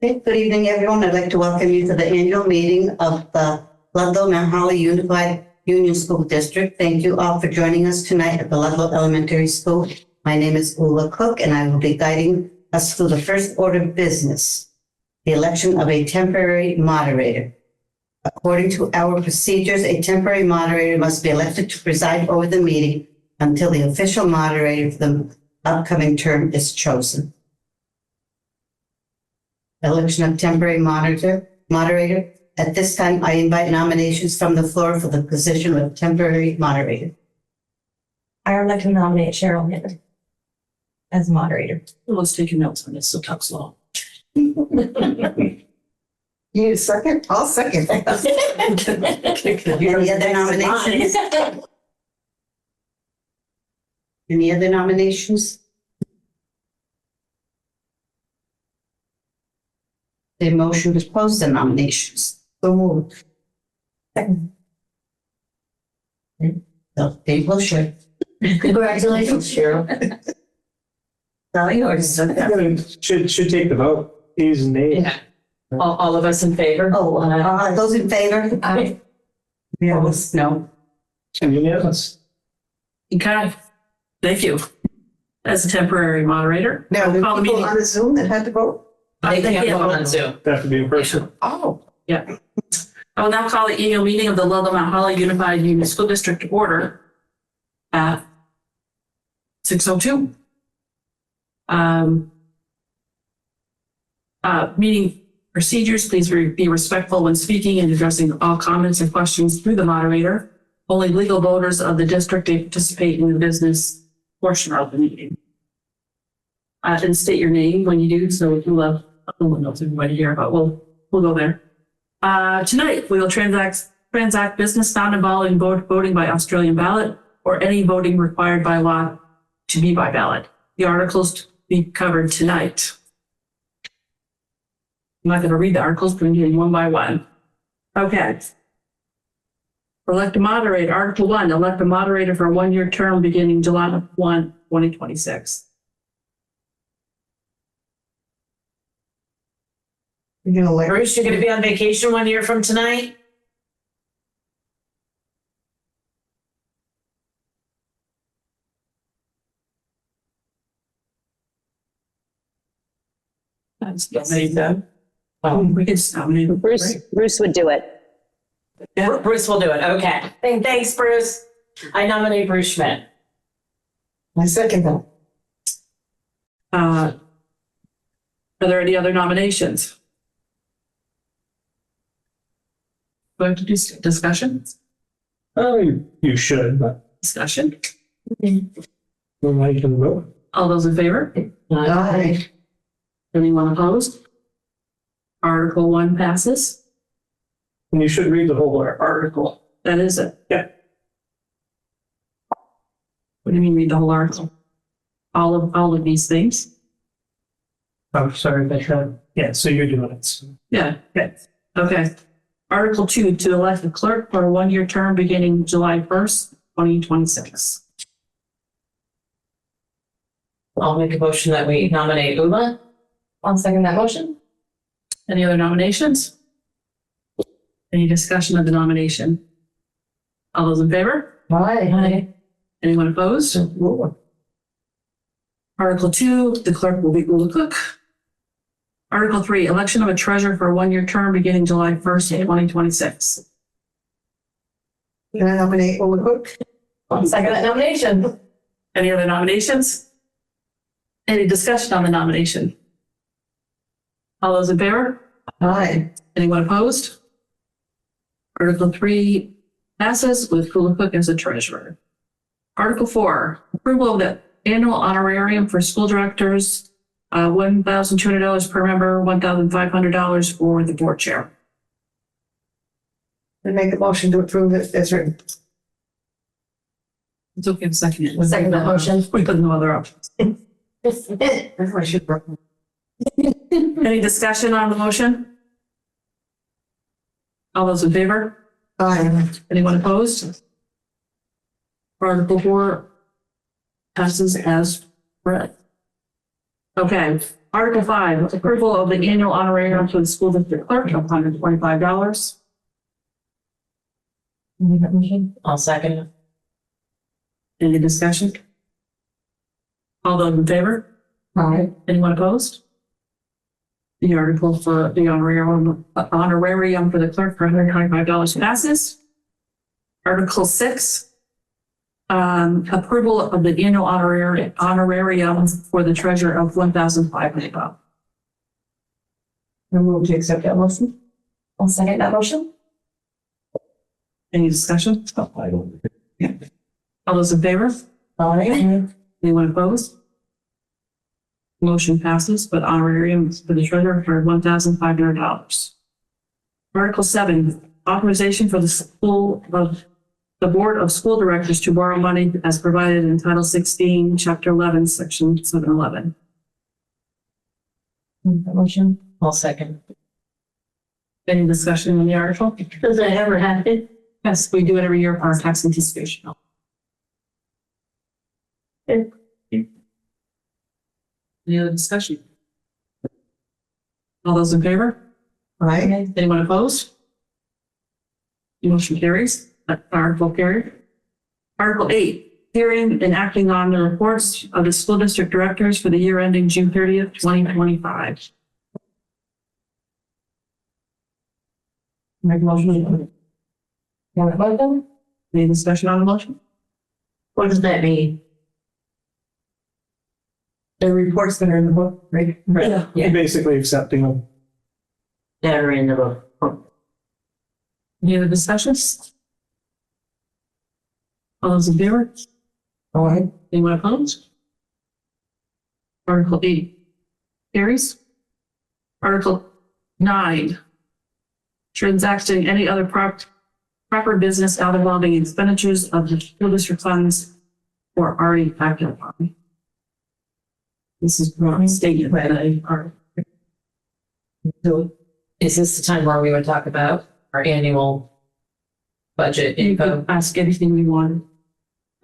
Okay, good evening, everyone. I'd like to welcome you to the annual meeting of the Ludlow-Mount Unified Union School District. Thank you all for joining us tonight at the Ludlow Elementary School. My name is Ula Cook, and I will be guiding us through the first order of business, the election of a temporary moderator. According to our procedures, a temporary moderator must be elected to preside over the meeting until the official moderator for the upcoming term is chosen. Election of temporary moderator. At this time, I invite nominations from the floor for the position of temporary moderator. I would like to nominate Cheryl Hitter as moderator. Let's take notes on this, so talk slow. You second? I'll second. Any other nominations? Any other nominations? The motion to close the nominations. So moved. Second. So, Dave Wilshire. Congratulations, Cheryl. Now yours. Should take the vote. These names. Yeah. All of us in favor? Those in favor? Aye. Opposed? No. Unanimous. Okay, thank you. As a temporary moderator. Now, I'll the call the people meeting. on the Zoom that had to vote? They can't vote on Zoom. That have to be in person. Oh. Yeah. I will now call the annual meeting of the Ludlow-Mount Unified Union School District to order at 6:02. Meeting procedures, please be respectful when speaking and addressing all comments and questions through the moderator. Only legal voters of the district may participate in the business portion of the meeting. And state your name when you do, so no one knows everybody here, but we'll go there. Tonight, we will transact business not involving voting by Australian ballot or any voting required by law to be by ballot. The articles to be covered tonight. I'm not going to read the articles, but I'm doing one by one. Okay. Elect a moderator. Article 1, elect a moderator for a one-year term beginning July 1, 2026. Bruce, you're going to be on vacation 1 year from tonight? That's amazing. We could nominate Bruce would do it. Yeah. Bruce will do it. Okay. Thanks, Bruce. I nominate Bruce Schmidt. I second that. Are there any other nominations? Going to do discussion? Oh, you should, but Discussion? we're ready to vote. All those in favor? Aye. Anyone opposed? Article 1 passes. And you should read the whole article. That is it. Yeah. What do you mean read the whole article? All of these things? I'm sorry, but yeah, so you're doing it. So. Yeah. Yeah. Okay. Article 2, to elect a clerk for a one-year term beginning July 1st, 2026. I'll make a motion that we nominate Uma. I'll second that motion. Any other nominations? Any discussion of the nomination? All those in favor? Aye. Anyone opposed? Article 2, the clerk will be Ula Cook. Article 3, election of a treasurer for a one-year term beginning July 1st, 2026. Can I nominate Ola Cook? I'll second that nomination. Any other nominations? Any discussion on the nomination? All those in favor? Aye. Anyone opposed? Article 3 passes with Ula Cook as the treasurer. Article 4, approval of the annual honorarium for school directors, $1,200 per member, $1,500 for the board chair. I make a motion to approve it as written. It's okay, second it. Second that motion. We put no other options. I should. Any discussion on the motion? All those in favor? Aye. Anyone opposed? Article 4 passes as read. Okay, Article 5, approval of the annual honorarium for the school district clerk of $125. Make that motion. I'll second it. Any discussion? All those in favor? Aye. Anyone opposed? The article for the honorarium for the clerk for $125 passes. Article 6, approval of the annual honorarium for the treasurer of $1,500. I move to accept that motion. I'll second that motion. Any discussion? I don't. All those in favor? Aye. Anyone opposed? Motion passes, but honorarium for the treasurer for $1,500. Article 7, authorization for the Board of School Directors to borrow money as provided in Title 16, Chapter 11, Section 711. Make that motion. I'll second. Any discussion on the article? Does that ever happen? Yes, we do it every year for our tax anticipation. Any other discussion? All those in favor? Aye. Anyone opposed? Motion carries. Article carried. Article 8, hearing and acting on the reports of the school district directors for the year ending June 30th, 2025. Make a motion. Want to vote them? Any discussion on the motion? What does that mean? The reports that are in the book, right? Yeah. You're basically accepting them. That are in the book. Any other discussions? All those in favor? Aye. Anyone opposed? Article 8 carries. Article 9, transacting any other proper business out involving expenditures of the school district funds or already acted upon. This is a statement that I are. So is this the time where we would talk about our annual budget You info? can ask anything we want.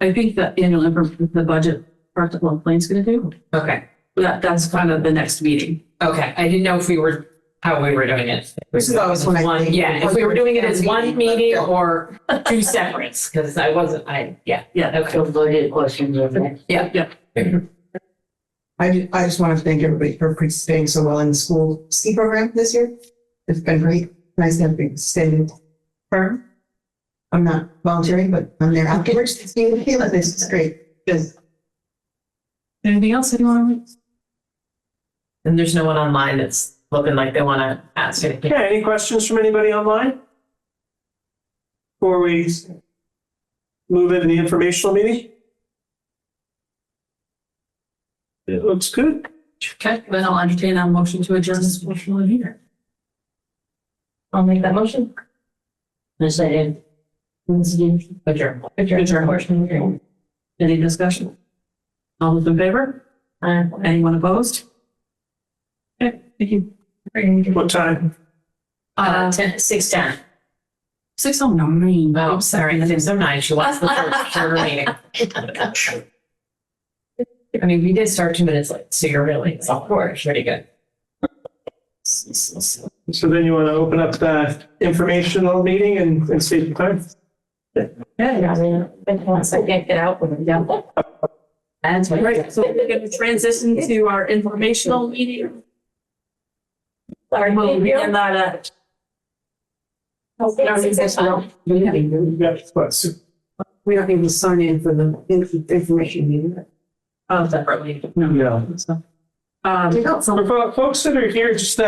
I think the annual the budget part that Plain's going to do, Okay, that's kind of the next meeting. okay. I didn't know if we were, how we were doing it. This is always when I One, think- yeah, if we were doing it as one meeting or two separates, because yeah, Yeah. okay. Budget questions. Yeah. I just want to thank everybody for participating so well in the school ski program this year. It's been great. Nice to have been standing firm. I'm not volunteering, but I'm there afterwards to ski with you, and this is great. Good. Anything else anyone? And there's no one online that's looking like they want to ask anything. Okay, any questions from anybody online? Before we move into the informational meeting? It looks good. Okay, then I'll entertain a motion to adjourn this portion of the meeting. I'll make that motion. Yes, I did. Adjourn. Adjourn portion of the hearing. Any discussion? All those in favor? Anyone opposed? Okay, thank you. What time? 6:10. 6:09. Oh, sorry, 6:09. She wants the first shorter meeting. I mean, we did start 2 minutes late, so you're really, it's pretty good. So then you want to open up the informational meeting and state the time? Yeah, once I can't get out with it, yeah. That's All right, so we're going to transition to our informational meeting. Sorry, We'll thank you. begin that at We don't need to sign in for the information meeting. separately. No. So, For folks that are here, just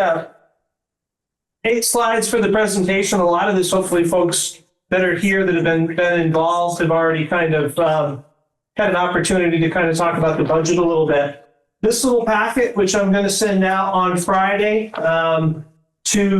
8 slides for the presentation. A lot of this, hopefully, folks that are here that have been involved have already kind of had an opportunity to kind of talk about the budget a little bit. This little packet, which I'm going to send out on Friday to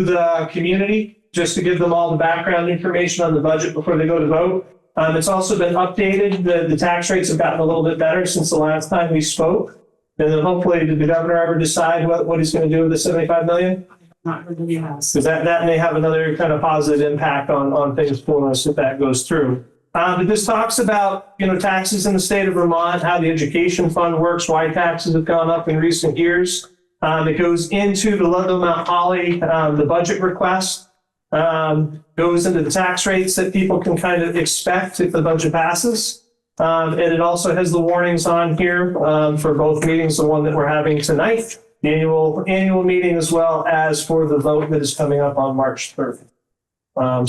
the community, just to give them all the background information on the budget before they go to vote. It's also been updated. The tax rates have gotten a little bit better since the last time we spoke. And then hopefully, did the governor ever decide what he's going to do with the 75 million? not really has. Because that may have another kind of positive impact on things for us if that goes through. But this talks about, taxes in the state of Vermont, how the education fund works, why taxes have gone up in recent years. It goes into the Ludlow-Mount Holly, the budget request, goes into the tax rates that people can kind of expect if the budget passes. And it also has the warnings on here for both meetings, the one that we're having tonight, the annual meeting, as well as for the vote that is coming up on March 3rd.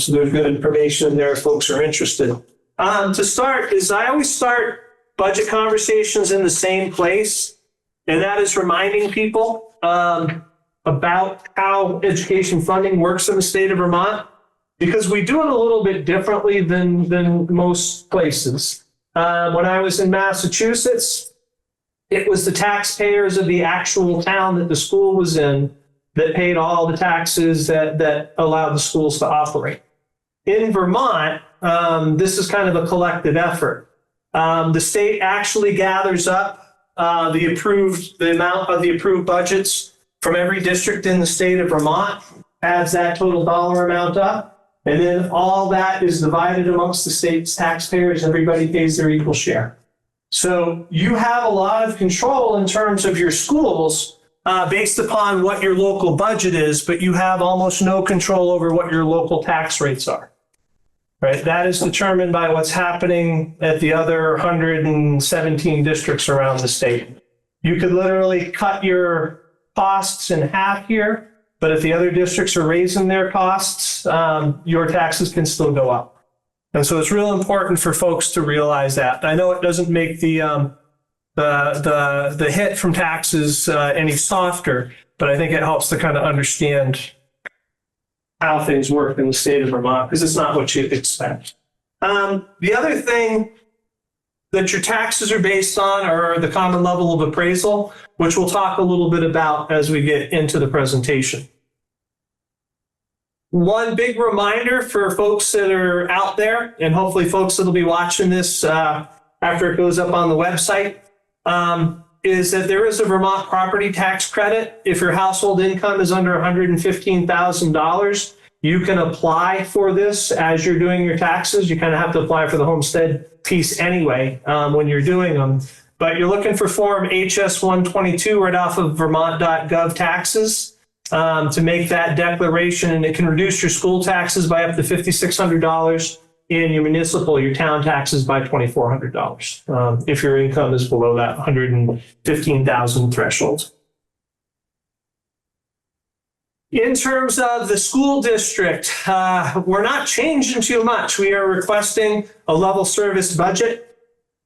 So there's good information there if folks are interested. To start is I always start budget conversations in the same place, and that is reminding people about how education funding works in the state of Vermont, because we do it a little bit differently than most places. When I was in Massachusetts, it was the taxpayers of the actual town that the school was in that paid all the taxes that allowed the schools to operate. In Vermont, this is kind of a collective effort. The state actually gathers up the amount of the approved budgets from every district in the state of Vermont, adds that total dollar amount up, and then all that is divided amongst the state's taxpayers. Everybody pays their equal share. So you have a lot of control in terms of your schools based upon what your local budget is, but you have almost no control over what your local tax rates are. Right? That is determined by what's happening at the other 117 districts around the state. You could literally cut your costs in half here, but if the other districts are raising their costs, your taxes can still go up. And so it's real important for folks to realize that. I know it doesn't make the hit from taxes any softer, but I think it helps to kind of understand how things work in the state of Vermont, because it's not what you'd expect. The other thing that your taxes are based on are the common level of appraisal, which we'll talk a little bit about as we get into the presentation. One big reminder for folks that are out there, and hopefully folks that'll be watching this after it goes up on the website, is that there is a Vermont property tax credit. If your household income is under $115,000, you can apply for this as you're doing your taxes. You kind of have to apply for the homestead piece anyway when you're doing them. But you're looking for Form HS 122 right off of vermont.gov taxes to make that declaration, and it can reduce your school taxes by up to $5,600 and your town taxes by $2,400 if your income is below that 115,000 threshold. In terms of the school district, we're not changing too much. We are requesting a level service budget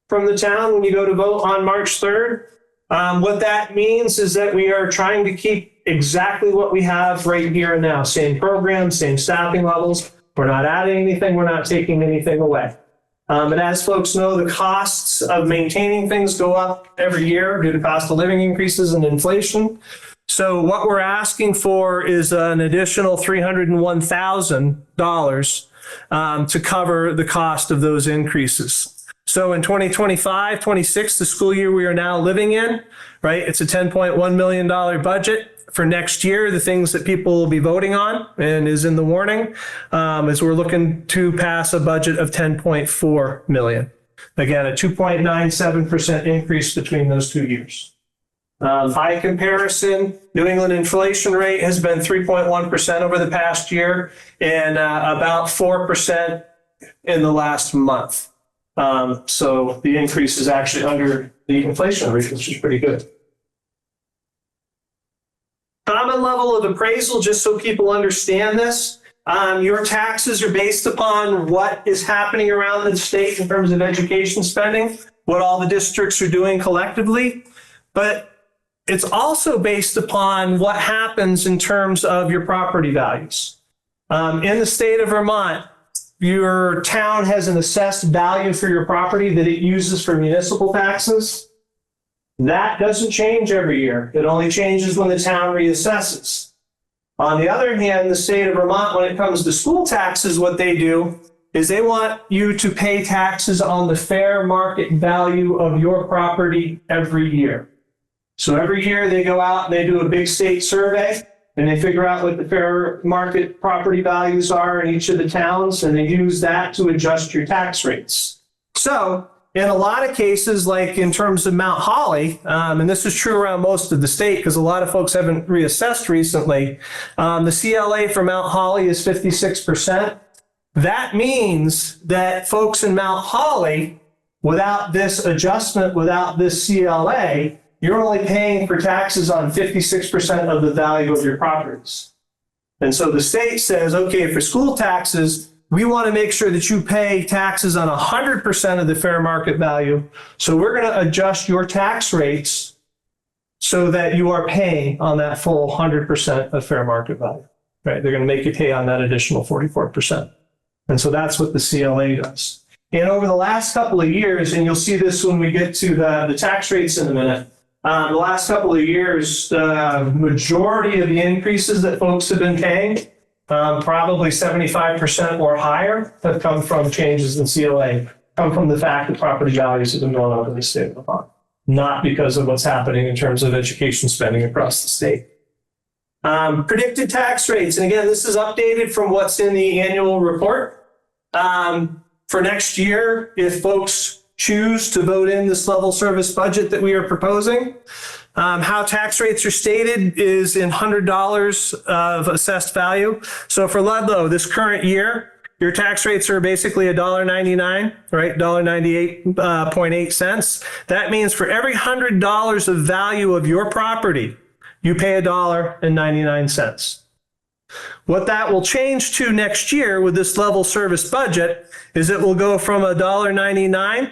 from the town when you go to vote on March 3rd. What that means is that we are trying to keep exactly what we have right here and now. Same program, same staffing levels. We're not adding anything. We're not taking anything away. But as folks know, the costs of maintaining things go up every year due to cost of living increases and inflation. So what we're asking for is an additional $301,000 to cover the cost of those increases. So in 2025-26, the school year we are now living in, right, it's a $10.1 million budget. For next year, the things that people will be voting on and is in the warning is we're looking to pass a budget of $10.4 million. Again, a 2.97% increase between those 2 years. By comparison, New England inflation rate has been 3.1% over the past year and about 4% in the last month. So the increase is actually under the inflation rate, which is pretty good. Common level of appraisal, just so people understand this. Your taxes are based upon what is happening around the state in terms of education spending, what all the districts are doing collectively, but it's also based upon what happens in terms of your property values. In the state of Vermont, your town has an assessed value for your property that it uses for municipal taxes. That doesn't change every year. It only changes when the town reassesses. On the other hand, the state of Vermont, when it comes to school taxes, what they do is they want you to pay taxes on the fair market value of your property every year. So every year they go out and they do a big state survey. and they figure out what the fair market property values are in each of the towns, and they use that to adjust your tax rates. So in a lot of cases, like in terms of Mount Holly, and this is true around most of the state because a lot of folks haven't reassessed recently, the CLA for Mount Holly is 56%. That means that folks in Mount Holly, without this adjustment, without this CLA, you're only paying for taxes on 56% of the value of your properties. And so the state says, okay, for school taxes, we want to make sure that you pay taxes on 100% of the fair market value. So we're going to adjust your tax rates so that you are paying on that full 100% of fair market value, right? They're going to make you pay on that additional 44%. And so that's what the CLA does. And over the last couple of years, and you'll see this when we get to the tax rates in a minute, the last couple of years, the majority of the increases that folks have been paying, probably 75% or higher, have come from changes in CLA, come from the fact that property values have been going up in the state of Vermont, not because of what's happening in terms of education spending across the state. Predicted tax rates, and again, this is updated from what's in the annual report. For next year, if folks choose to vote in this level service budget that we are proposing, how tax rates are stated is in $100 of assessed value. So for Ludlow, this current year, your tax rates are basically $1.99, right? $1.98.8 cents. That means for every $100 of value of your property, you pay $1.99. What that will change to next year with this level service budget is it will go from $1.99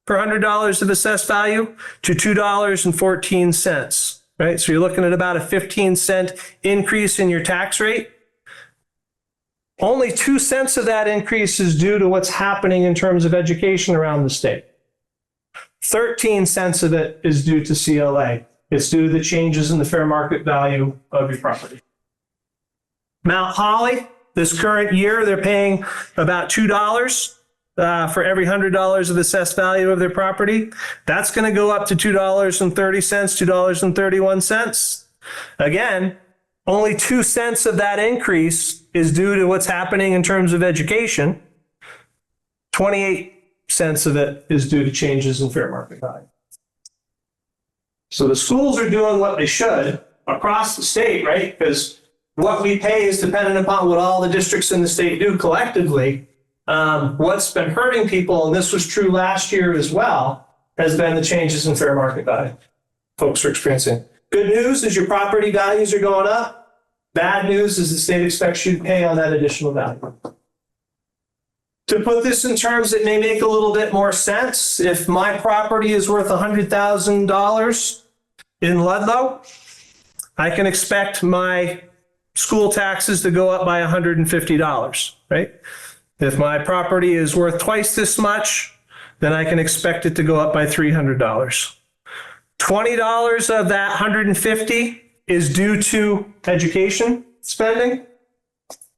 per $100 of assessed value to $2.14, right? So you're looking at about a 15-cent increase in your tax rate. Only 2 cents of that increase is due to what's happening in terms of education around the state. 13 cents of it is due to CLA. It's due to the changes in the fair market value of your property. Mount Holly, this current year, they're paying about $2 for every $100 of assessed value of their property. That's going to go up to $2.30, $2.31. Again, only 2 cents of that increase is due to what's happening in terms of education. 28 cents of it is due to changes in fair market value. So the schools are doing what they should across the state, right? Because what we pay is dependent upon what all the districts in the state do collectively. What's been hurting people, and this was true last year as well, has been the changes in fair market value folks are experiencing. Good news is your property values are going up. Bad news is the state expects you to pay on that additional value. To put this in terms that may make a little bit more sense, if my property is worth $100,000 in Ludlow, I can expect my school taxes to go up by $150, right? If my property is worth twice this much, then I can expect it to go up by $300. $20 of that $150 is due to education spending.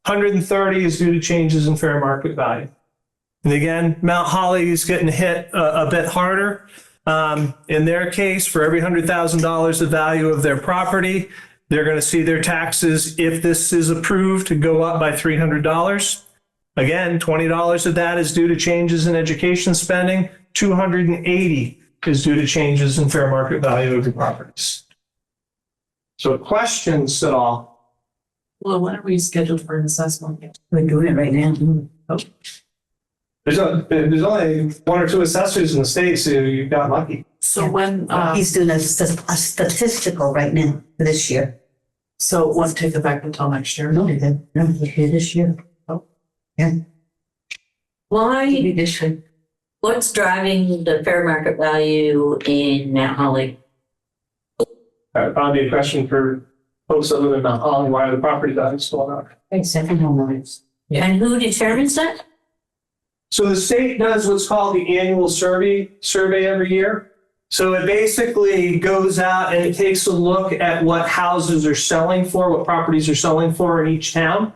$130 is due to changes in fair market value. And again, Mount Holly is getting hit a bit harder. In their case, for every $100,000 of value of their property, they're going to see their taxes, if this is approved, to go up by $300. Again, $20 of that is due to changes in education spending. $280 is due to changes in fair market value of your properties. So questions at all? Well, when are we scheduled for an assessment? We're doing it right now. There's only one or two assessors in the state, so you got lucky. So when, He's doing a statistical right now for this year. So it won't take effect until next year? No, he did. No, he did this year. Oh. Yeah. Why, This year. what's driving the fair market value in Mount Holly? Probably a question for folks that live in Mount Holly, why are the property values going up? Second homeowners. And who determines that? So the state does what's called the annual survey every year. So it basically goes out and it takes a look at what houses are selling for, what properties are selling for in each town.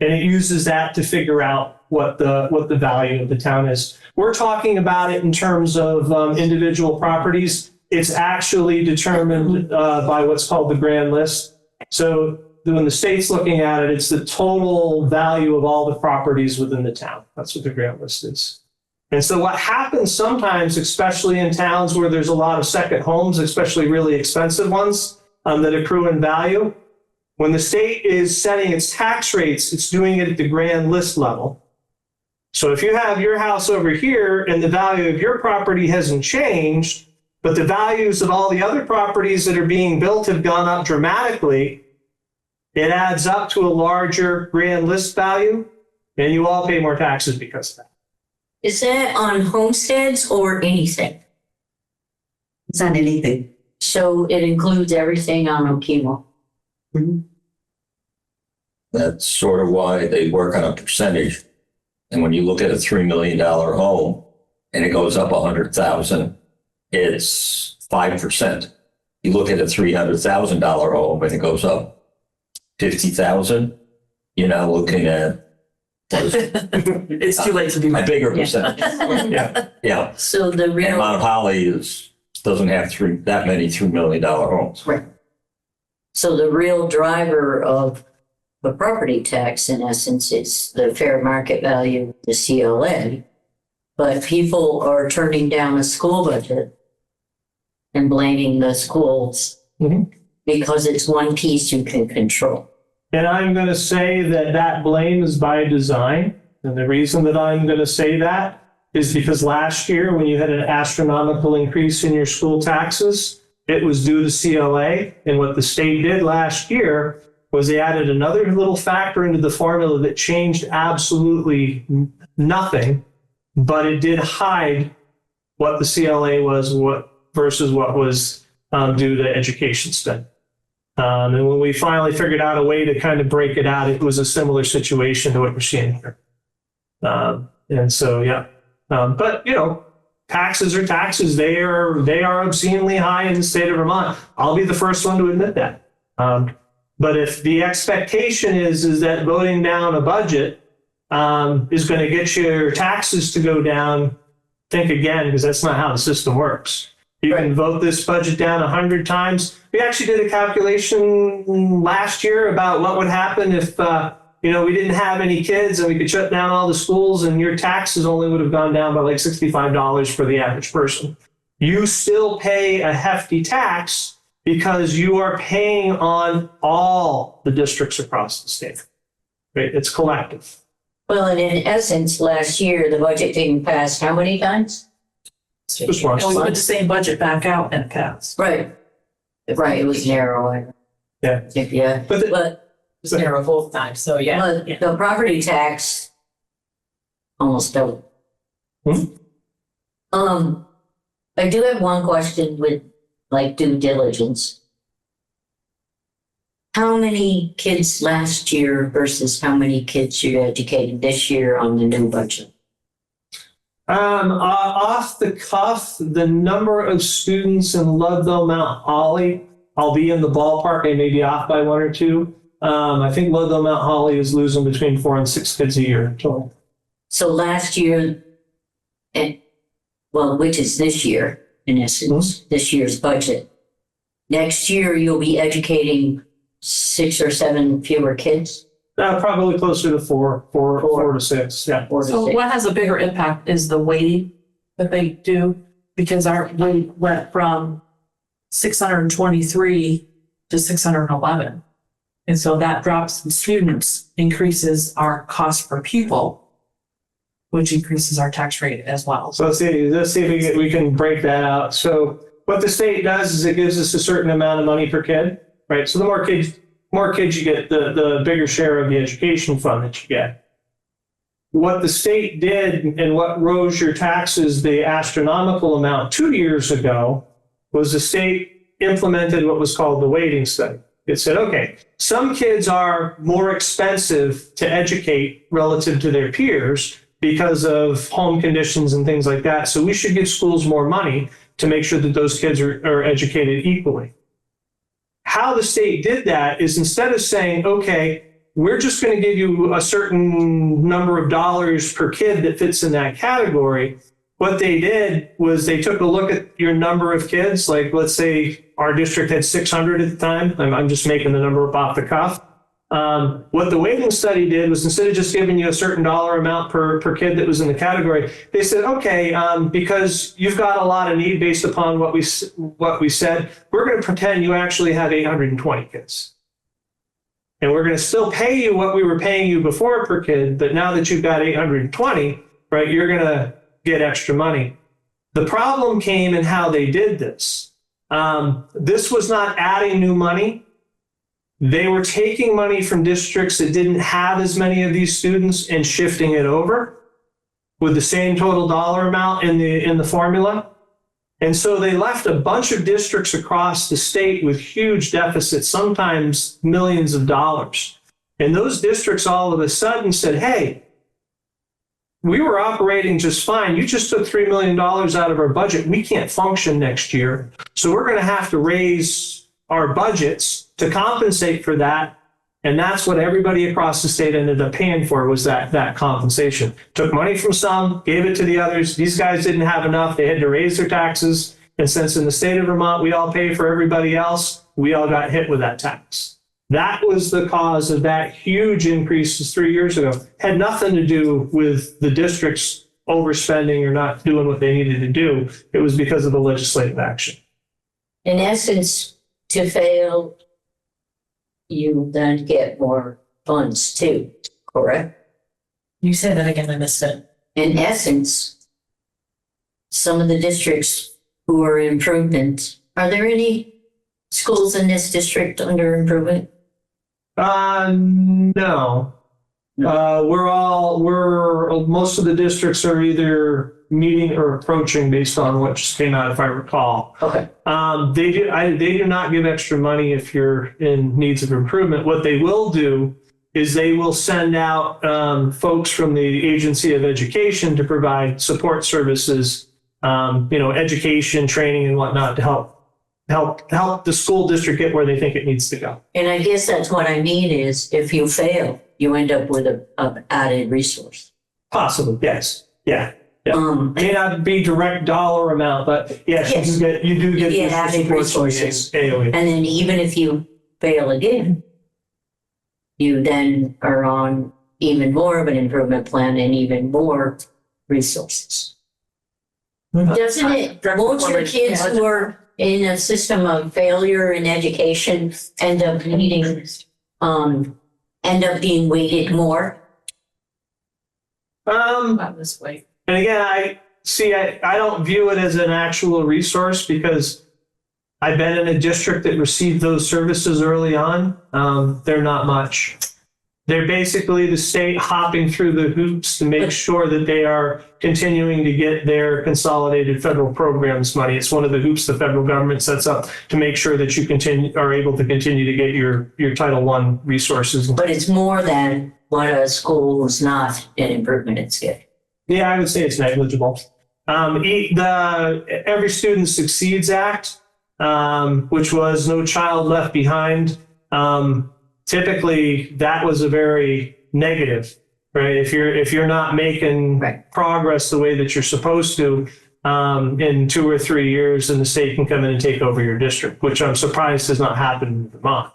And it uses that to figure out what the value of the town is. We're talking about it in terms of individual properties. It's actually determined by what's called the grand list. So when the state's looking at it, it's the total value of all the properties within the town. That's what the grant list is. And so what happens sometimes, especially in towns where there's a lot of second homes, especially really expensive ones that accrue in value, when the state is setting its tax rates, it's doing it at the grand list level. So if you have your house over here and the value of your property hasn't changed, but the values of all the other properties that are being built have gone up dramatically, it adds up to a larger grand list value, and you all pay more taxes because of that. Is that on homesteads or anything? It's not anything. So it includes everything on Okemo? That's sort of why they work on a percentage. And when you look at a $3 million home and it goes up 100,000, it's 5%. You look at a $300,000 home and it goes up 50,000, you're now looking at It's too late to do a that. bigger percentage. Yeah. So the And real, Mount Holly doesn't have that many $3 million homes. so the real driver of the property tax, in essence, is the fair market value, the CLA. But people are turning down a school budget and blaming the schools because it's one piece you can control. And I'm going to say that that blame is by design. And the reason that I'm going to say that is because last year, when you had an astronomical increase in your school taxes, it was due to CLA. And what the state did last year was they added another little factor into the formula that changed absolutely nothing, but it did hide what the CLA was versus what was due to education spend. And when we finally figured out a way to kind of break it out, it was a similar situation to what we're seeing here. And so, yeah. But, you know, taxes are taxes. They are obscenely high in the state of Vermont. I'll be the first one to admit that. But if the expectation is that voting down a budget is going to get your taxes to go down, think again, because that's not how the system works. You can vote this budget down 100 times. We actually did a calculation last year about what would happen if we didn't have any kids and we could shut down all the schools and your taxes only would have gone down by like $65 for the average person. You still pay a hefty tax because you are paying on all the districts across the state. Right? It's collective. Well, and in essence, last year, the budget didn't pass how many times? Just one And we put slide. the same budget back out and it passed. Right. Right, it was narrow. Yeah. Yeah, But the- but, It was narrow both times, so yeah. but the property tax almost doubled. I do have one question with like due diligence. How many kids last year versus how many kids you educated this year on the new budget? Off the cuff, the number of students in Ludlow-Mount Holly, I'll be in the ballpark, I may be off by one or two. I think Ludlow-Mount Holly is losing between 4 and 6 kids a year total. So last year, which is this year, in essence, this year's budget. Next year, you'll be educating 6 or 7 fewer kids? Probably closer to 4 to 6, yeah. 4 to So 6. what has a bigger impact is the weighting that they do, because we went from 623 to 611. And so that drops in students, increases our cost per pupil, which increases our tax rate as well. So let's see if we can break that out. So what the state does is it gives us a certain amount of money per kid, right? So the more kids you get, the bigger share of the education fund that you get. What the state did and what rose your taxes the astronomical amount 2 years ago was the state implemented what was called the weighting study. It said, okay, some kids are more expensive to educate relative to their peers because of home conditions and things like that. So we should give schools more money to make sure that those kids are educated equally. How the state did that is instead of saying, okay, we're just going to give you a certain number of dollars per kid that fits in that category, what they did was they took a look at your number of kids, like let's say our district had 600 at the time. I'm just making the number up off the cuff. What the weighting study did was, instead of just giving you a certain dollar amount per kid that was in the category, they said, okay, because you've got a lot of need based upon what we said, we're going to pretend you actually have 820 kids. And we're going to still pay you what we were paying you before per kid, but now that you've got 820, right, you're going to get extra money. The problem came in how they did this. This was not adding new money. They were taking money from districts that didn't have as many of these students and shifting it over with the same total dollar amount in the formula. And so they left a bunch of districts across the state with huge deficits, sometimes millions of dollars. And those districts all of a sudden said, hey, we were operating just fine. You just took $3 million out of our budget. We can't function next year. So we're going to have to raise our budgets to compensate for that. And that's what everybody across the state ended up paying for, was that compensation. Took money from some, gave it to the others. These guys didn't have enough. They had to raise their taxes. And since in the state of Vermont, we all pay for everybody else, we all got hit with that tax. That was the cause of that huge increase 3 years ago. Had nothing to do with the districts overspending or not doing what they needed to do. It was because of the legislative action. In essence, to fail, you then get more funds too, correct? You say that again, I missed it. In essence, some of the districts who are improvement, are there any schools in this district under improvement? No. Most of the districts are either meeting or approaching based on what just came out, if I recall. Okay. They do not give extra money if you're in needs of improvement. What they will do is they will send out folks from the Agency of Education to provide support services, education, training, and whatnot to help the school district get where they think it needs to go. And I guess that's what I mean is, if you fail, you end up with an added resource. Possibly, yes. Yeah. May not be direct dollar amount, but yes, Yes. you do get You get the added support from the resources. AOE. And then even if you fail again, you then are on even more of an improvement plan and even more resources. Doesn't it, won't your kids who are in a system of failure in education end up being weighted more? About this way. And again, I don't view it as an actual resource because I've been in a district that received those services early on. They're not much. They're basically the state hopping through the hoops to make sure that they are continuing to get their consolidated federal programs money. It's one of the hoops the federal government sets up to make sure that you are able to continue to get your Title I resources. But it's more than what a school who's not in improvement is getting. Yeah, I would say it's negligible. The Every Student Succeeds Act, which was No Child Left Behind, typically that was a very negative, right? If you're not making progress the way that you're supposed to in 2 or 3 years, then the state can come in and take over your district, which I'm surprised has not happened in Vermont,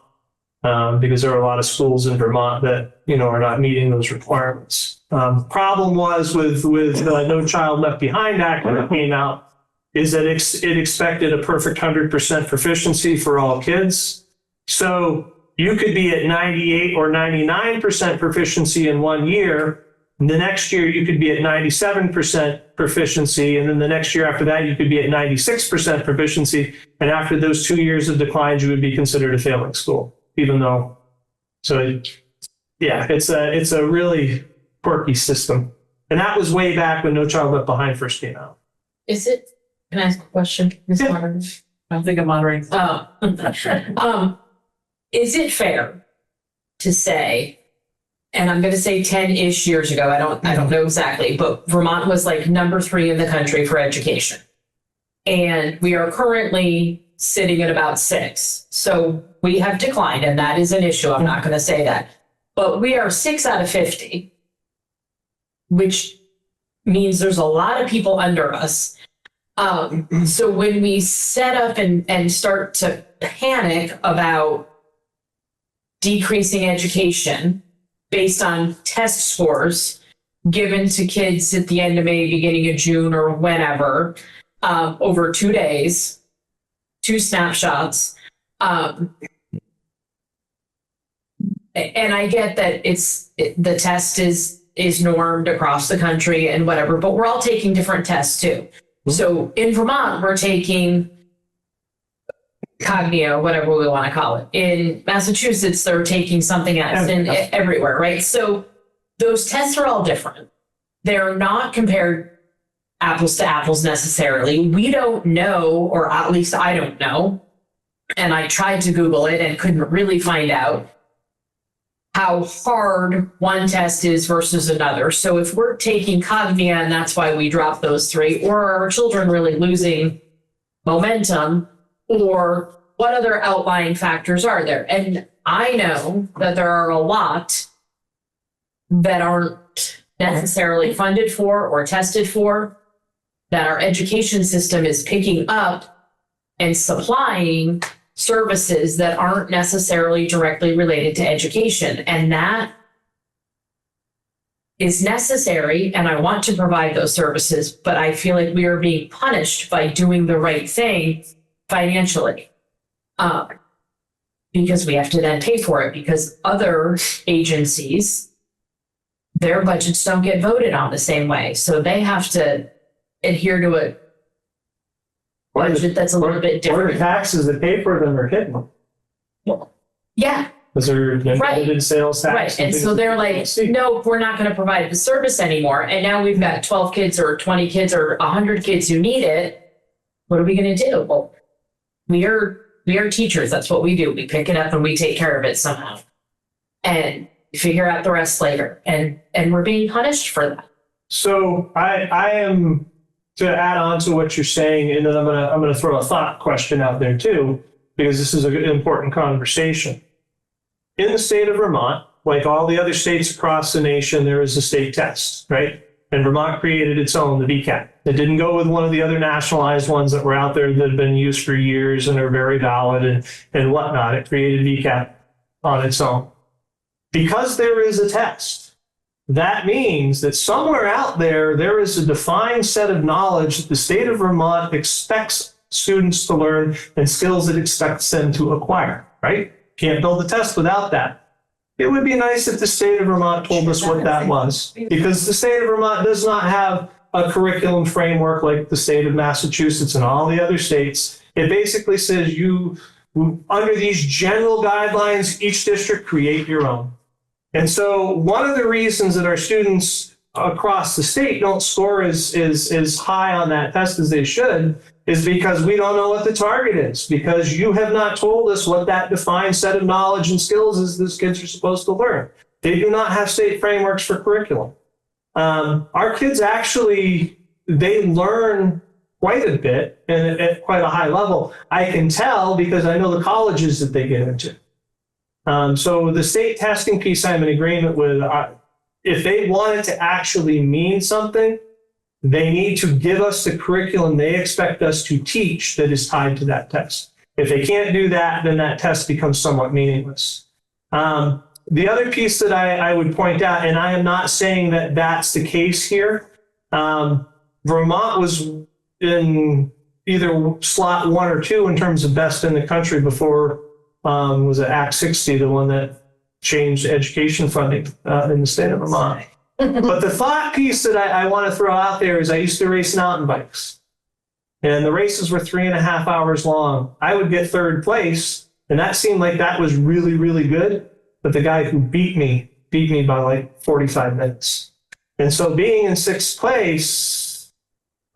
because there are a lot of schools in Vermont that are not meeting those requirements. Problem was with No Child Left Behind Act when it came out is that it expected a perfect 100% proficiency for all kids. So you could be at 98 or 99% proficiency in 1 year. And the next year you could be at 97% proficiency. And then the next year after that, you could be at 96% proficiency. And after those 2 years of decline, you would be considered a failing school, even though, it's a really quirky system. And that was way back when No Child Left Behind first came out. Is it, can I ask a question? Ms. Yeah. Moderator? I don't think I'm moderating. Is it fair to say, and I'm going to say 10-ish years ago, I don't know exactly, but Vermont was like number 3 in the country for education. And we are currently sitting at about 6. So we have declined, and that is an issue. I'm not going to say that. But we are 6 out of 50, which means there's a lot of people under us. So when we set up and start to panic about decreasing education based on test scores given to kids at the end of May, beginning of June, or whenever, over 2 days, 2 snapshots. And I get that the test is normed across the country and whatever, but we're all taking different tests too. So in Vermont, we're taking Cognio, whatever we want to call it. In Massachusetts, they're taking something else, and everywhere, right? So those tests are all different. They're not compared apples to apples necessarily. We don't know, or at least I don't know, and I tried to Google it and couldn't really find out how hard one test is versus another. So if we're taking Cognia and that's why we dropped those 3, or are our children really losing momentum, or what other outlying factors are there? And I know that there are a lot that aren't necessarily funded for or tested for, that our education system is picking up and supplying services that aren't necessarily directly related to education. And that is necessary, and I want to provide those services, but I feel like we are being punished by doing the right thing financially, because we have to then pay for it, because other agencies, their budgets don't get voted on the same way. So they have to adhere to a budget that's a little bit Or the different. taxes that pay for them are hidden. Yeah, Because they're embedded sales tax. right. And things so that they're people like, don't see. no, we're not going to provide the service anymore. And now we've got 12 kids or 20 kids or 100 kids who need it. What are we going to do? Well, we are teachers. That's what we do. We pick it up and we take care of it somehow. And figure out the rest later. And we're being punished for that. So I am, to add on to what you're saying, and then I'm gonna throw a thought question out there too, because this is an important conversation. In the state of Vermont, like all the other states across the nation, there is a state test, right? And Vermont created its own, the VCAT. It didn't go with one of the other nationalized ones that were out there that have been used for years and are very valid and whatnot. It created VCAT on its own. Because there is a test, that means that somewhere out there, there is a defined set of knowledge that the state of Vermont expects students to learn and skills it expects them to acquire, right? Can't build a test without that. It would be nice if the state of Vermont told us what that was, because the state of Vermont does not have a curriculum framework like the state of Massachusetts and all the other states. It basically says you, under these general guidelines, each district create your own. And so one of the reasons that our students across the state don't score as high on that test as they should is because we don't know what the target is, because you have not told us what that defined set of knowledge and skills is these kids are supposed to learn. They do not have state frameworks for curriculum. Our kids actually, they learn quite a bit and at quite a high level. I can tell because I know the colleges that they get into. So the state testing piece, I'm in agreement with. If they want it to actually mean something, they need to give us the curriculum they expect us to teach that is tied to that test. If they can't do that, then that test becomes somewhat meaningless. The other piece that I would point out, and I am not saying that that's the case here, Vermont was in either slot 1 or 2 in terms of best in the country before was it Act 60, the one that changed education funding in the state of Vermont. But the thought piece that I want to throw out there is I used to race mountain bikes. And the races were 3.5 hours long. I would get 3rd place, and that seemed like that was really, really good. But the guy who beat me by like 45 minutes. And so being in 6th place,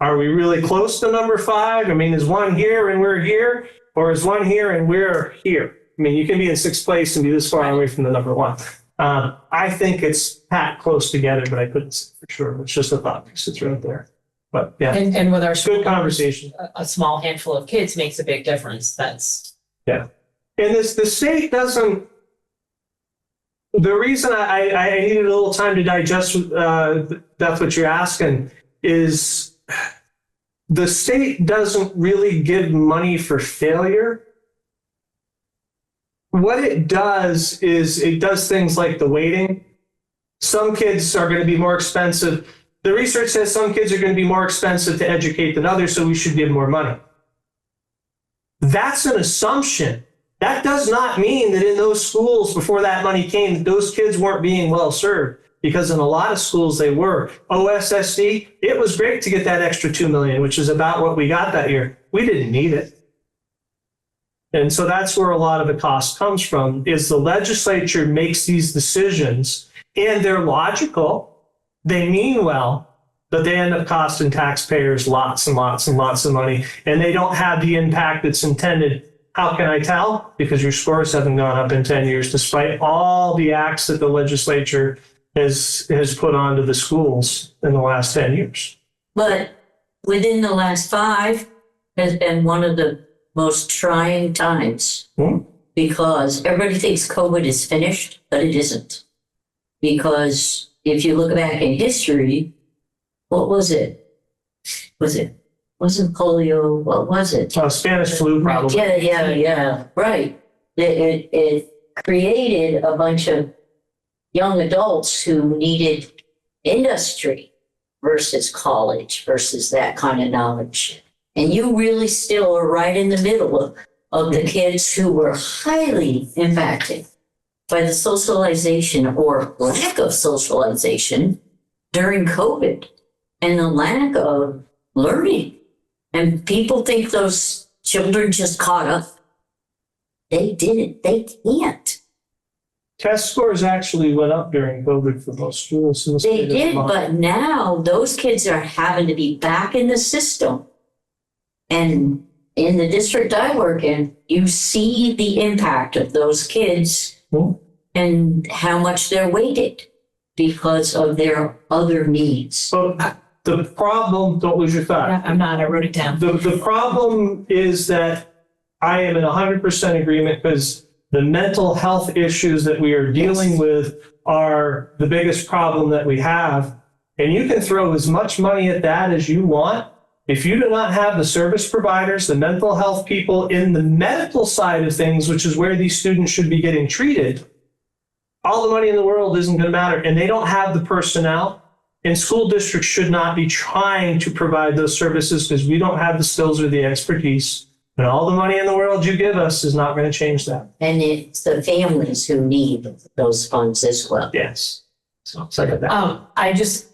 are we really close to number 5? I mean, is one here and we're here? Or is one here and we're here? I mean, you can be in 6th place and be this far away from the number 1. I think it's packed close together, but I couldn't say for sure. It's just a thought piece. It's right there. But yeah, And with our good conversation. a small handful of kids makes a big difference. That's Yeah. And the state doesn't, the reason I needed a little time to digest, that's what you're asking, is the state doesn't really give money for failure. What it does is it does things like the weighting. Some kids are going to be more expensive. The research says some kids are going to be more expensive to educate than others, so we should give more money. That's an assumption. That does not mean that in those schools before that money came, those kids weren't being well served, because in a lot of schools they were. OSSD, it was great to get that extra $2 million, which is about what we got that year. We didn't need it. And so that's where a lot of the cost comes from, is the legislature makes these decisions and they're logical. They mean well, but they end up costing taxpayers lots and lots and lots of money, and they don't have the impact that's intended. How can I tell? Because your scores haven't gone up in 10 years, despite all the acts that the legislature has put onto the schools in the last 10 years. But within the last 5 has been one of the most trying times, because everybody thinks COVID is finished, but it isn't. Because if you look back in history, what was it? Wasn't polio? What was it? Spanish flu, probably. Yeah. Right. It created a bunch of young adults who needed industry versus college versus that kind of knowledge. And you really still are right in the middle of the kids who were highly impacted by the socialization or lack of socialization during COVID and the lack of learning. And people think those children just caught up. They didn't. They can't. Test scores actually went up during COVID for most schools. In the They state of did, Vermont. but now those kids are having to be back in the system. And in the district I work in, you see the impact of those kids and how much they're weighted because of their other needs. So the problem, don't lose your thought. I'm not, I wrote it down. The problem is that I am in 100% agreement, because the mental health issues that we are dealing with are the biggest problem that we have. And you can throw as much money at that as you want. If you do not have the service providers, the mental health people in the medical side of things, which is where these students should be getting treated, all the money in the world isn't going to matter. And they don't have the personnel. And school districts should not be trying to provide those services, because we don't have the skills or the expertise. And all the money in the world you give us is not going to change that. And it's the families who need those funds as well. Yes. So it's like that. I just,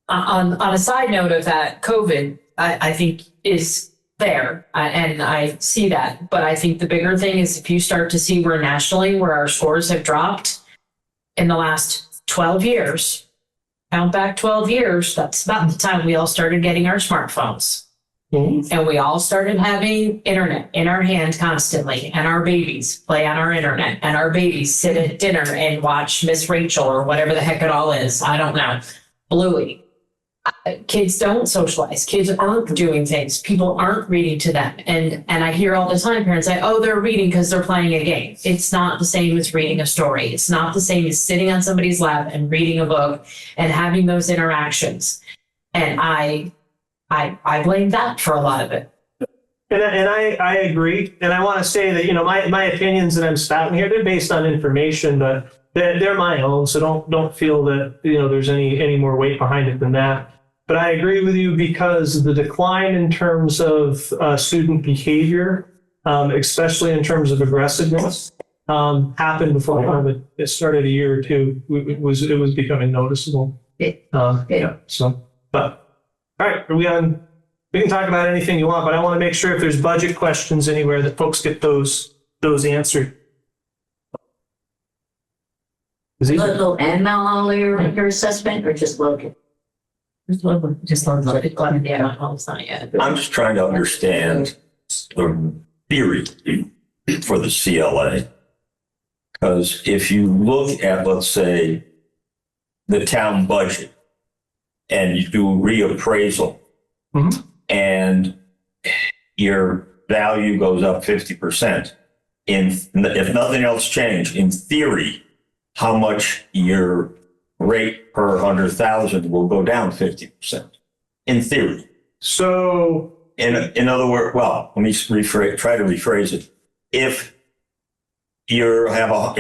on a side note of that, COVID, I think is there, and I see that. But I think the bigger thing is if you start to see where nationally, where our scores have dropped in the last 12 years, count back 12 years, that's about the time we all started getting our smartphones. And we all started having internet in our hand constantly, and our babies play on our internet, and our babies sit at dinner and watch Miss Rachel or whatever the heck it all is. I don't know. Bluey. Kids don't socialize. Kids aren't doing things. People aren't reading to them. And I hear all the time parents say, oh, they're reading because they're playing a game. It's not the same as reading a story. It's not the same as sitting on somebody's lap and reading a book and having those interactions. And I blame that for a lot of it. And I agree. And I want to say that, my opinions that I'm spouting here, they're based on information, but they're my own. So don't feel that, there's any more weight behind it than that. But I agree with you, because the decline in terms of student behavior, especially in terms of aggressiveness, happened before COVID. It started a year or two. It was becoming noticeable. So, but all right, we can talk about anything you want, but I want to make sure if there's budget questions anywhere that folks get those answered. Ludlow and Mount Holly are your assessment, or just Logan? Just learn about it. Yeah, it's not yet. I'm just trying to understand the theory for the CLA. Because if you look at, let's say, the town budget and you do reappraisal, and your value goes up 50%, if nothing else changed, in theory, how much your rate per 100,000 will go down 50%, in theory. So In other words, well, let me try to rephrase it. If your house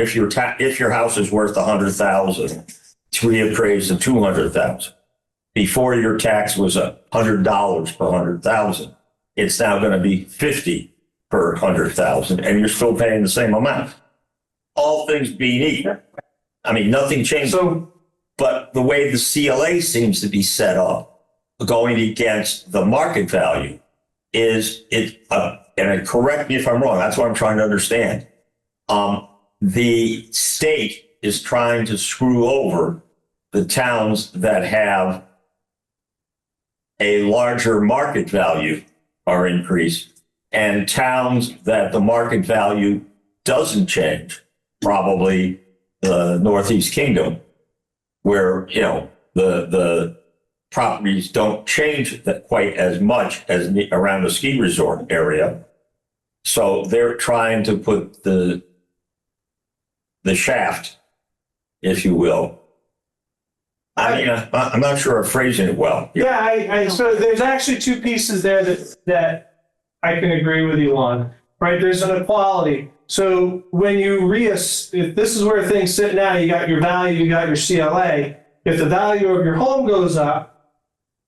is worth 100,000, it's reappraised to 200,000. Before your tax was $100 per 100,000, it's now going to be 50 per 100,000, and you're still paying the same amount. All things being equal. I mean, nothing changed. So, But the way the CLA seems to be set up, going against the market value, is and correct me if I'm wrong, that's what I'm trying to understand. The state is trying to screw over the towns that have a larger market value or increase, and towns that the market value doesn't change, probably the Northeast Kingdom, where, you know, the properties don't change that quite as much as around the ski resort area. So they're trying to put the shaft, if you will. I mean, I'm not sure I'm phrasing it well. yeah, so there's actually two pieces there that I can agree with you on, right? There's an equality. So when you if this is where things sit now, you got your value, you got your CLA. If the value of your home goes up,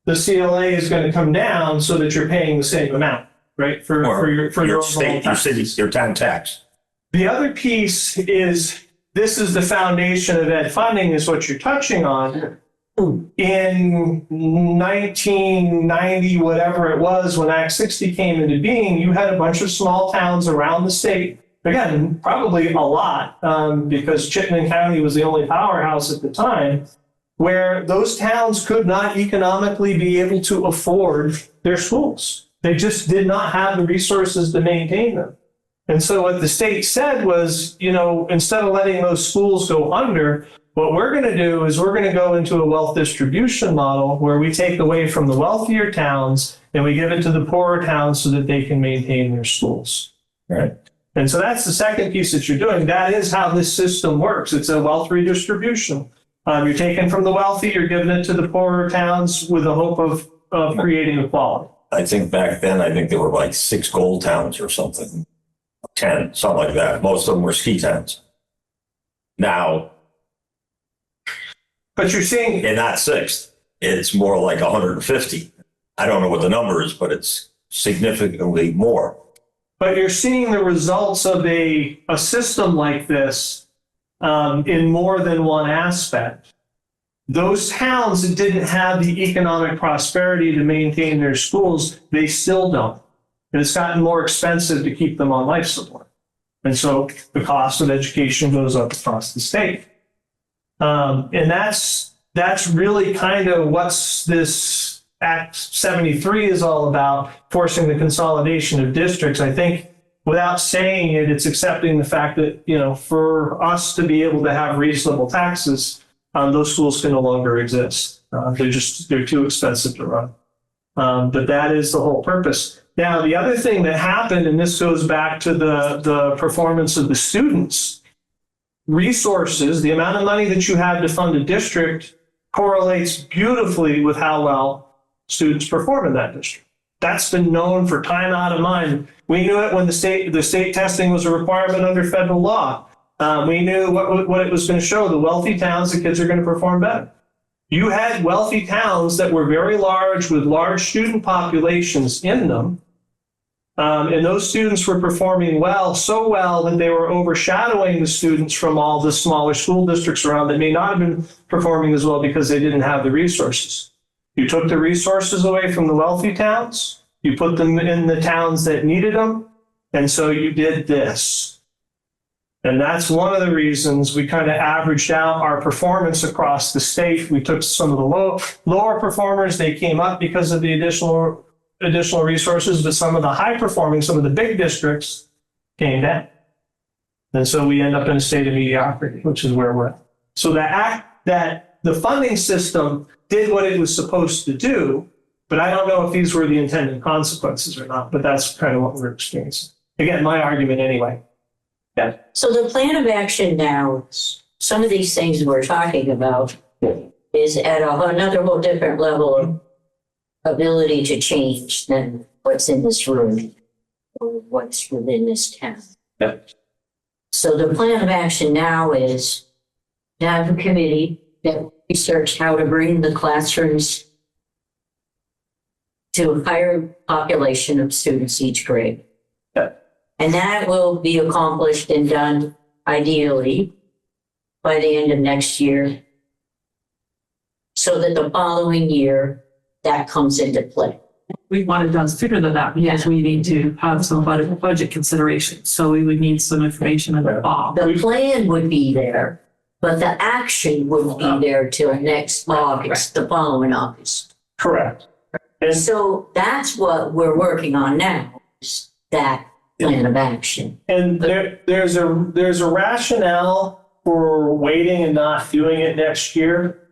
the CLA is going to come down so that you're paying the same amount, right? For your state, your city, your town tax. The other piece is, this is the foundation of ed funding, is what you're touching on. In 1990, whatever it was, when Act 60 came into being, you had a bunch of small towns around the state. Again, probably a lot, because Chittenden County was the only powerhouse at the time, where those towns could not economically be able to afford their schools. They just did not have the resources to maintain them. And so what the state said was, you know, instead of letting those schools go under, what we're going to do is we're going to go into a wealth distribution model where we take away from the wealthier towns and we give it to the poorer towns so that they can maintain their schools. Right. And so that's the second piece that you're doing. That is how this system works. It's a wealth redistribution. You're taking from the wealthy, you're giving it to the poorer towns with the hope of creating equality. I think back then, I think there were like 6 gold towns or something, 10, something like that. Most of them were ski towns. Now, But you're seeing, in that 6th, it's more like 150. I don't know what the number is, but it's significantly more. but you're seeing the results of a system like this in more than one aspect. Those towns that didn't have the economic prosperity to maintain their schools, they still don't. And it's gotten more expensive to keep them on life support. And so the cost of education goes up across the state. And that's really kind of what's this Act 73 is all about, forcing the consolidation of districts. I think without saying it, it's accepting the fact that, you know, for us to be able to have reasonable taxes, those schools can no longer exist. They're too expensive to run. But that is the whole purpose. Now, the other thing that happened, and this goes back to the performance of the students, resources, the amount of money that you have to fund a district correlates beautifully with how well students perform in that district. That's been known for time out of mind. We knew it when the state testing was a requirement under federal law. We knew what it was going to show. The wealthy towns, the kids are going to perform better. You had wealthy towns that were very large with large student populations in them. And those students were performing well, so well that they were overshadowing the students from all the smaller school districts around that may not have been performing as well because they didn't have the resources. You took the resources away from the wealthy towns, you put them in the towns that needed them, and so you did this. And that's one of the reasons we kind of averaged out our performance across the state. We took some of the lower performers, they came up because of the additional resources, but some of the high performing, some of the big districts came down. And so we end up in a state of mediocrity, which is where we're at. So that the funding system did what it was supposed to do, but I don't know if these were the intended consequences or not, but that's kind of what we're experiencing. Again, my argument anyway. Yeah. So the plan of action now, some of these things we're talking about is at another whole different level of ability to change than what's in this room or what's within this town. Yep. So the plan of action now is to have a committee that research how to bring the classrooms to a higher population of students each grade. Yep. And that will be accomplished and done ideally by the end of next year, so that the following year that comes into play. We want it done sooner than that because we need to have some budget considerations. So we would need some information in the fall. The plan would be there, but the action wouldn't be there till next August, the following August. Correct. And So that's what we're working on now, is that plan of action. And there's a rationale for waiting and not doing it next year.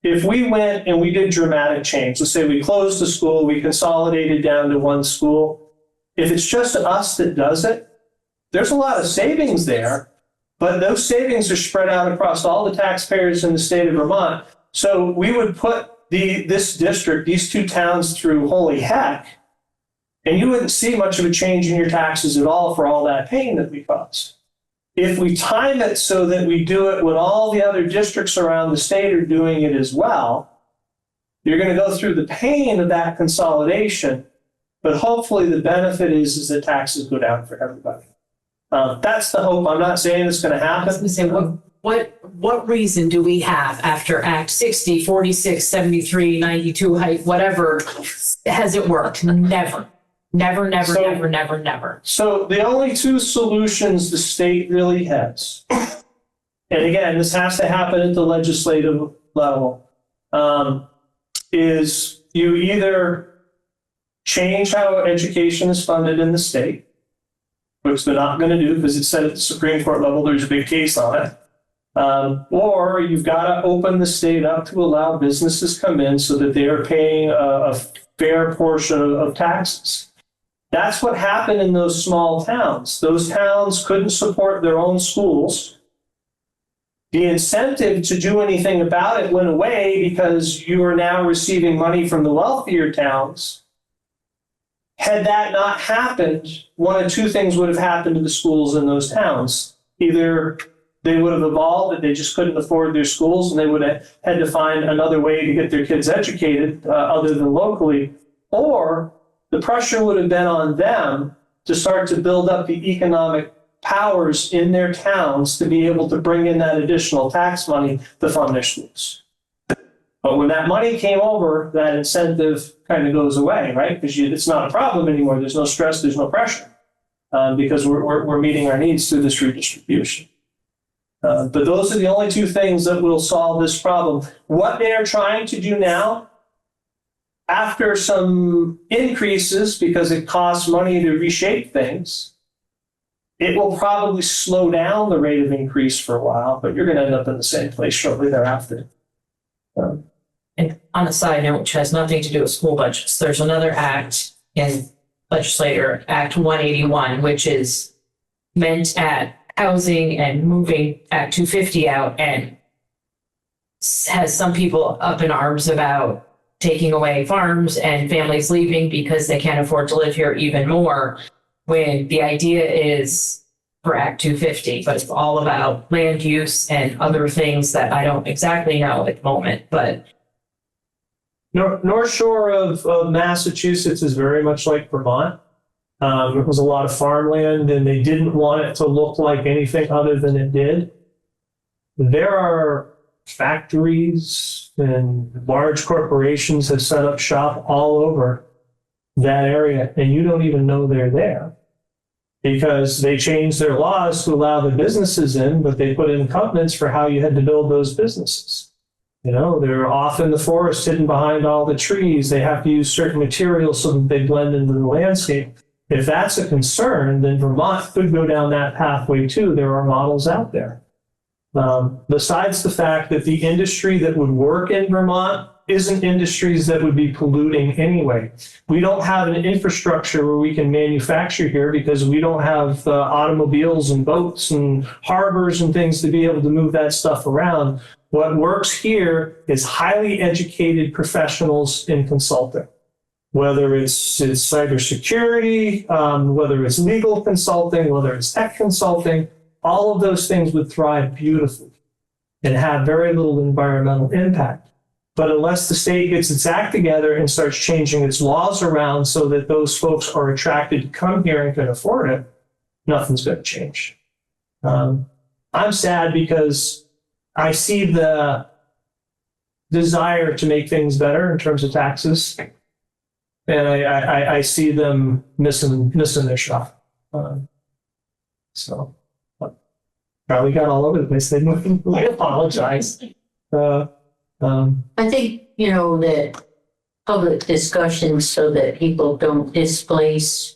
If we went and we did dramatic change, let's say we closed the school, we consolidated down to one school. If it's just us that does it, there's a lot of savings there, but those savings are spread out across all the taxpayers in the state of Vermont. So we would put this district, these two towns through holy heck, and you wouldn't see much of a change in your taxes at all for all that pain that we caused. If we time it so that we do it when all the other districts around the state are doing it as well, you're going to go through the pain of that consolidation, but hopefully the benefit is that taxes go down for everybody. That's the hope. I'm not saying it's going to I was happen. gonna say, what reason do we have after Act 60, 46, 73, 92, whatever, has it worked? Never. Never, never, So- never, never, never. So the only two solutions the state really has, and again, this has to happen at the legislative level, is you either change how education is funded in the state, which they're not going to do because it's said at the Supreme Court level, there's a big case on it. Or you've got to open the state up to allow businesses come in so that they are paying a fair portion of taxes. That's what happened in those small towns. Those towns couldn't support their own schools. The incentive to do anything about it went away because you are now receiving money from the wealthier towns. Had that not happened, one of two things would have happened to the schools in those towns. Either they would have evolved, that they just couldn't afford their schools and they would have had to find another way to get their kids educated other than locally, or the pressure would have been on them to start to build up the economic powers in their towns to be able to bring in that additional tax money to fund their schools. But when that money came over, that incentive kind of goes away, right? Because it's not a problem anymore. There's no stress, there's no pressure, because we're meeting our needs through this redistribution. But those are the only two things that will solve this problem. What they are trying to do now, after some increases, because it costs money to reshape things, it will probably slow down the rate of increase for a while, but you're going to end up in the same place shortly thereafter. And on a side note, which has nothing to do with school budgets, there's another act in legislature, Act 181, which is meant at housing and moving Act 250 out, and has some people up in arms about taking away farms and families leaving because they can't afford to live here even more, when the idea is for Act 250, but it's all about land use and other things that I don't exactly know at the moment, but North Shore of Massachusetts is very much like Vermont. It was a lot of farmland and they didn't want it to look like anything other than it did. There are factories and large corporations have set up shop all over that area, and you don't even know they're there because they changed their laws to allow the businesses in, but they put in covenants for how you had to build those businesses. You know, they're off in the forest hidden behind all the trees. They have to use certain materials so that they blend into the landscape. If that's a concern, then Vermont could go down that pathway too. There are models out there. Besides the fact that the industry that would work in Vermont isn't industries that would be polluting anyway. We don't have an infrastructure where we can manufacture here because we don't have automobiles and boats and harbors and things to be able to move that stuff around. What works here is highly educated professionals in consulting. whether it's cybersecurity, whether it's legal consulting, whether it's tech consulting, all of those things would thrive beautifully and have very little environmental impact. But unless the state gets its act together and starts changing its laws around so that those folks are attracted to come here and can afford it, nothing's going to change. I'm sad because I see the desire to make things better in terms of taxes, and I see them missing their shot. So probably got all over the place. I apologize. I think, that public discussion so that people don't displace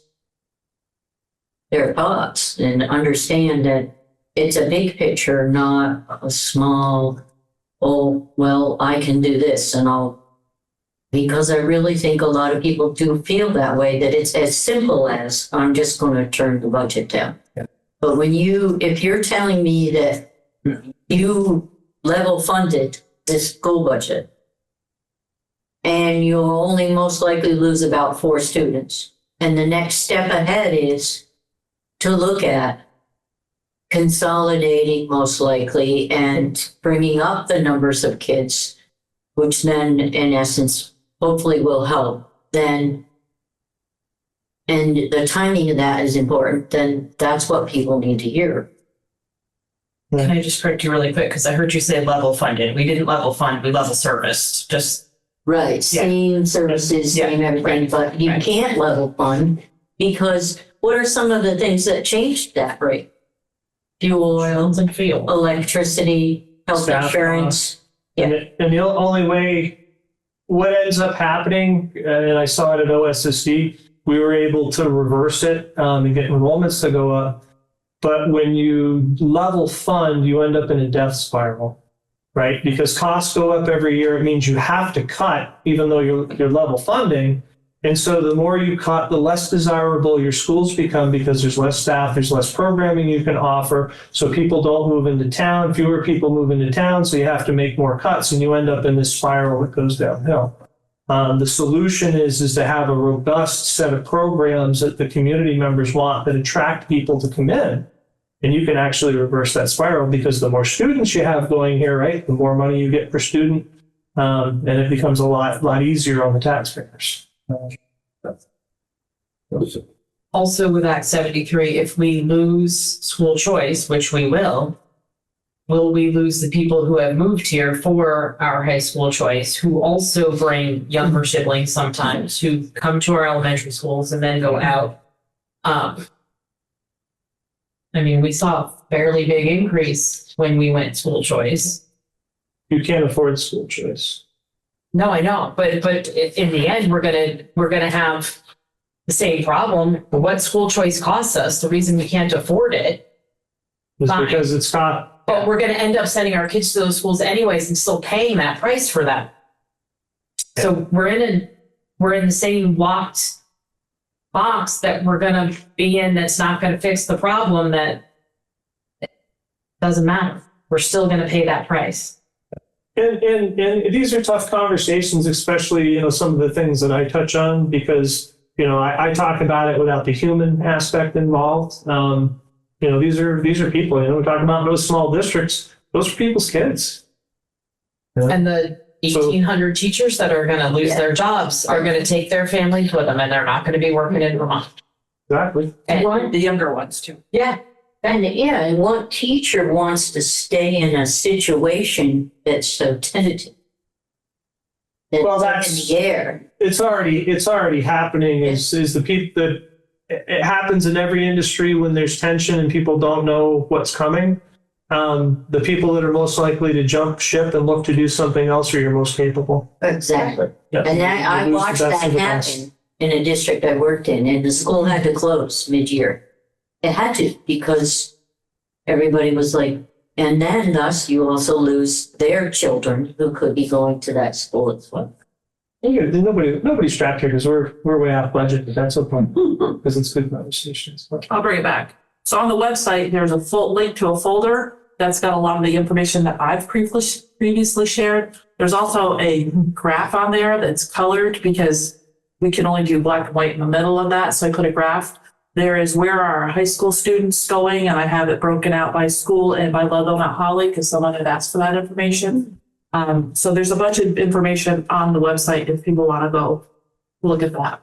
their thoughts and understand that it's a big picture, not a small, oh, well, I can do this because I really think a lot of people do feel that way, that it's as simple as I'm just going to turn the budget down. Yeah. But if you're telling me that you level funded this school budget, and you'll only most likely lose about 4 students. And the next step ahead is to look at consolidating most likely and bringing up the numbers of kids, which then in essence, hopefully will help. And the timing of that is important, then that's what people need to hear. Can I just correct you really quick? Because I heard you say level funded. We didn't level fund, we level serviced. Right, same services, same everything, right, but you can't level fund because what are some of the things that changed that rate? Fuel oil, and fuel. electricity, health Staff insurance. And the only way, what ends up happening, and I saw it at OSSD, we were able to reverse it and get enrollments to go up. But when you level fund, you end up in a death spiral, right? Because costs go up every year. It means you have to cut, even though you're level funding. And so the more you cut, the less desirable your schools become because there's less staff, there's less programming you can offer. So people don't move into town, fewer people move into town. So you have to make more cuts and you end up in this spiral that goes downhill. The solution is to have a robust set of programs that the community members want that attract people to come in. And you can actually reverse that spiral because the more students you have going here, right, the more money you get per student, and it becomes a lot easier on the taxpayers. Also with Act 73, if we lose school choice, which we will we lose the people who have moved here for our high school choice, who also bring younger siblings sometimes, who come to our elementary schools and then go out? We saw a fairly big increase when we went school choice. You can't afford school choice. No, I know, but in the end, we're gonna have the same problem. What school choice costs us, the reason we can't afford it, It's Fine. because it's not. but we're gonna end up sending our kids to those schools anyways and still paying that price for them. So we're in the same locked box that we're gonna be in that's not gonna fix the problem. That doesn't matter. We're still gonna pay that price. And these are tough conversations, especially, some of the things that I touch on because, I talk about it without the human aspect involved. These are people, we talk about those small districts, those are people's kids. And the 1,800 teachers that are gonna lose their jobs are gonna take their families with them and they're not gonna be working in Vermont. Exactly. And The younger ones too. And what teacher wants to stay in a situation that's so tentative? Well, That's in the air. It's already happening is the people that it happens in every industry when there's tension and people don't know what's coming. The people that are most likely to jump ship and look to do something else are your most capable. Exactly. Yeah. And I You lose the watched best that of the best. happen in a district I worked in, and the school had to close mid-year. It had to because everybody was like, and then thus you also lose their children who could be going to that school as well. Nobody's strapped here because we're way off budget, but that's okay because it's good conversations. I'll bring it back. So on the website, there's a full link to a folder that's got a lot of the information that I've previously shared. There's also a graph on there that's colored because we can only do black and white in the middle of that, so I put a graph. There is where are our high school students going, and I have it broken out by school and by Ludlow-Mount Holly, because someone had asked for that information. So there's a bunch of information on the website if people want to go look at that.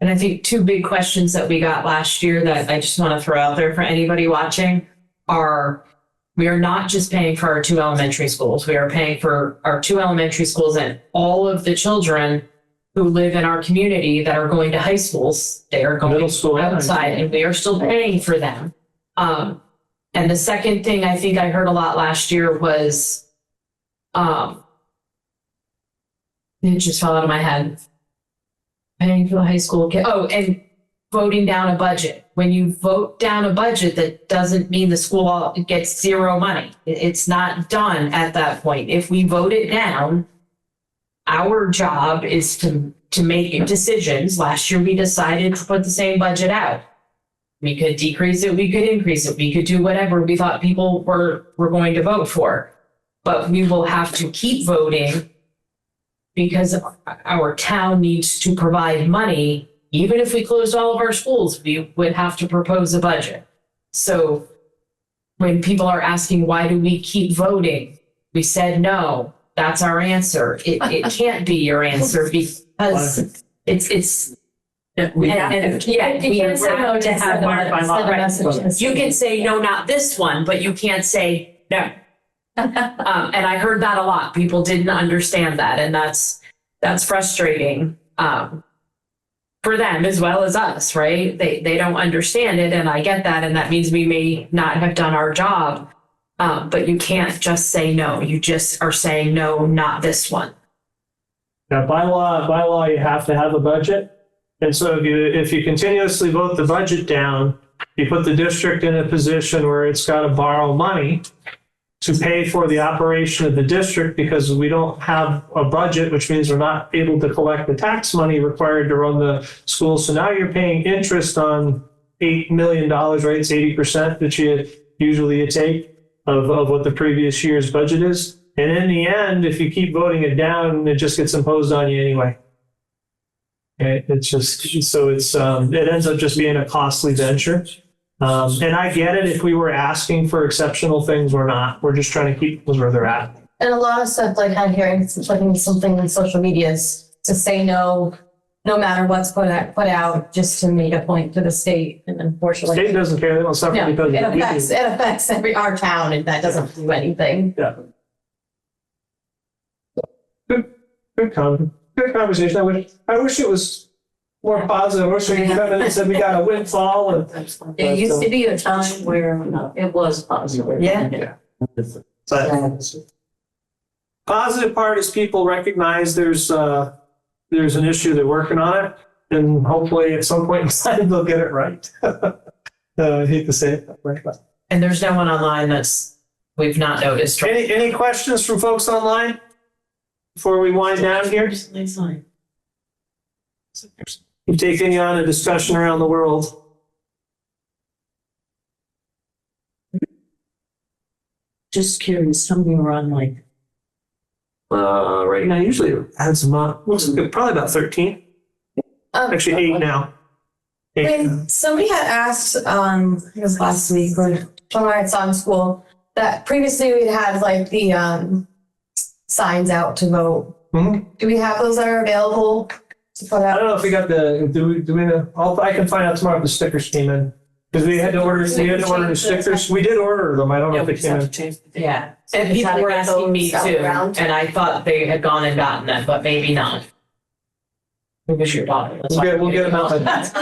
And I think two big questions that we got last year that I just want to throw out there for anybody watching are, we are not just paying for our 2 elementary schools. We are paying for our 2 elementary schools and all of the children who live in our community that are going to high schools. They are going Middle school, outside and we are still paying for them. And the second thing I think I heard a lot last year was, it just fell out of my head. Paying for the high school kid. Oh, and voting down a budget. When you vote down a budget, that doesn't mean the school gets zero money. It's not done at that point. If we vote it down, our job is to make decisions. Last year, we decided to put the same budget out. We could decrease it, we could increase it, we could do whatever we thought people were going to vote for. But we will have to keep voting because our town needs to provide money. Even if we closed all of our schools, we would have to propose a budget. So when people are asking, why do we keep voting? We said no. That's our answer. It can't be your answer because it's we can't say no to have right. You can say no, not this one, but you can't say no. And I heard that a lot. People didn't understand that, and that's frustrating for them as well as us, right? They don't understand it, and I get that, and that means we may not have done our job. But you can't just say no. You just are saying no, not this one. Now, by law, you have to have a budget. And so if you continuously vote the budget down, you put the district in a position where it's got to borrow money to pay for the operation of the district because we don't have a budget, which means we're not able to collect the tax money required to run the school. So now you're paying interest on $8 million, right? It's 80% that you usually take of what the previous year's budget is. And in the end, if you keep voting it down, it just gets imposed on you anyway. Okay? It's just, so it's, it ends up just being a costly venture. And I get it if we were asking for exceptional things, we're not. We're just trying to keep things where they're at. And a lot of stuff like I'm hearing, putting something on social media is to say no, no matter what's put out, just to make a point to the state. And unfortunately, State doesn't care. They don't suffer no, because it affects our town, and that doesn't do anything. Yeah. Good conversation. I wish it was more positive. I wish we could come in and said we got a windfall. There used to be a time where it was positive. Yeah. But positive part is people recognize there's an issue, they're working on it, and hopefully at some point in time they'll get it right. I hate to say it that way, but. And there's no one online we've not noticed. Any questions from folks online before we wind down here? You take any on a discussion around the world. Just curious, something around like. Right now, usually it adds them up. Looks good, probably about 13. Actually, 8 now. 8. Somebody had asked, I think it was last week or when I saw in school, that previously we'd had like the signs out to vote. Mm-hmm. Do we have those that are available to put I out? don't know if we got do we know? I can find out tomorrow if the stickers came in. Because we had to order the stickers. We did order them. I don't know if they came in. Yeah. And people were asking me too, around. and I thought they had gone and gotten them, but maybe not. It was your daughter. We'll get them out.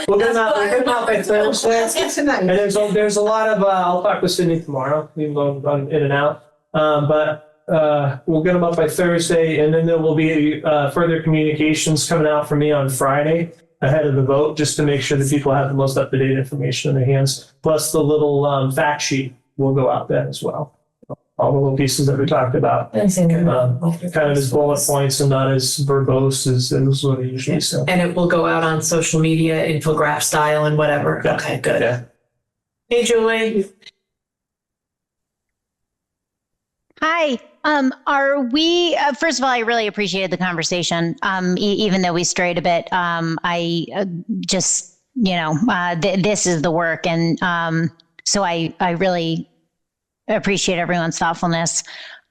We'll get them out by Thursday. And there's a lot of, I'll talk with Sydney tomorrow. We've gone in and out. But we'll get them up by Thursday, and then there will be further communications coming out from me on Friday ahead of the vote, just to make sure that people have the most up-to-date information in their hands. Plus the little fact sheet will go out then as well. All the little pieces that we talked about, kind of as bullet points and not as verbose as what I usually say. And it will go out on social media, infograph style and whatever. Yeah. Okay, good. Yeah. Hey, Julie. Hi. Are we, first of all, I really appreciated the conversation. Even though we strayed a bit, I just, this is the work. And so I really appreciate everyone's thoughtfulness.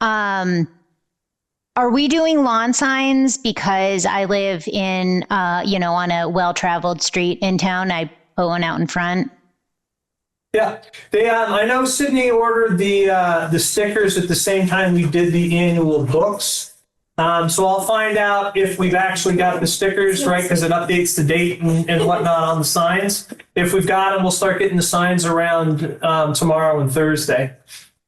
Are we doing lawn signs? Because I live in, on a well-traveled street in town. I put one out in front. Yeah, I know Sydney ordered the stickers at the same time we did the annual books. So I'll find out if we've actually got the stickers, right? Because it updates the date and whatnot on the signs. If we've got them, we'll start getting the signs around tomorrow and Thursday.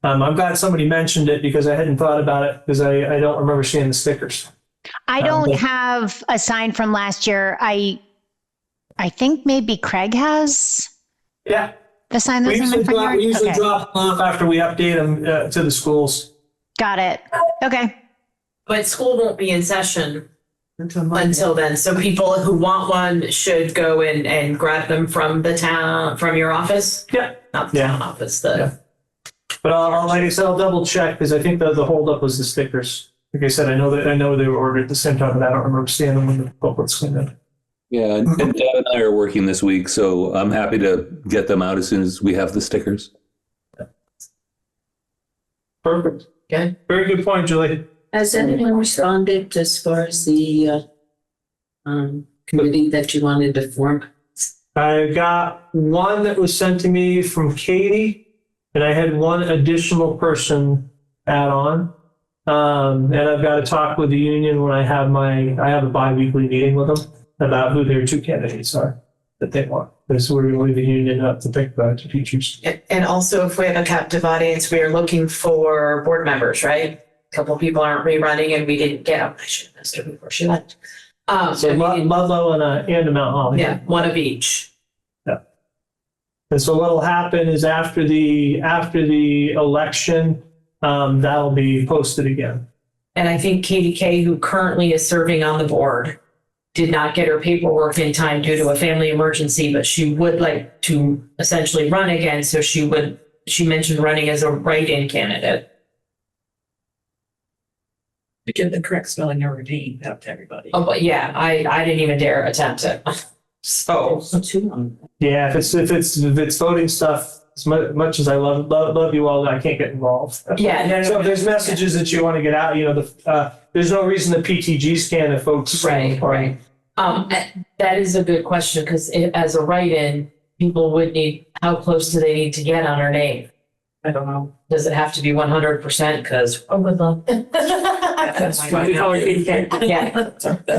I'm glad somebody mentioned it because I hadn't thought about it because I don't remember seeing the stickers. I don't have a sign from last year. I think maybe Craig has Yeah. the sign that's in my front yard. We usually Okay. drop them off after we update them to the schools. Got it. Okay. But school won't be in session Until then. So people who want one should go and grab them from your office? Yeah. Not the town office, But like I said, I'll double check because I think the holdup was the stickers. Like I said, I know they were ordered at the same time, but I don't remember seeing them when the booklets came in. Yeah, and Deb and I are working this week, so I'm happy to get them out as soon as we have the stickers. Perfect. Okay. Very good point, Julie. Has anyone responded as far as the committee that you wanted to form? I got one that was sent to me from Katie, and I had one additional person add on. And I've got to talk with the union when I have a bi-weekly meeting with them about who their two candidates are that they want. So we're going to leave the union up to pick the teachers. And also, if we have a captive audience, we are looking for board members, right? A couple of people aren't rerunning and we didn't get them. I should have asked her before she left. So Ludlow and a Mount Holly. Yeah, one of each. Yeah. And so what'll happen is after the election, that'll be posted again. And I think Katie Kay, who currently is serving on the board, did not get her paperwork in time due to a family emergency, but she would like to essentially run again. So she mentioned running as a write-in candidate. To give the correct spelling of her name out to everybody. Oh, but yeah, I didn't even dare attempt it. So, Yeah, if it's voting stuff, as much as I love you all, I can't get involved. yeah, no. So if there's messages that you want to get out, there's no reason the PTGs can if folks. Right. That is a good question because as a write-in, people would need, how close do they need to get on her name? I don't know. Does it have to be 100%? Because I would love. That's why we call her Katie Kay. Yeah.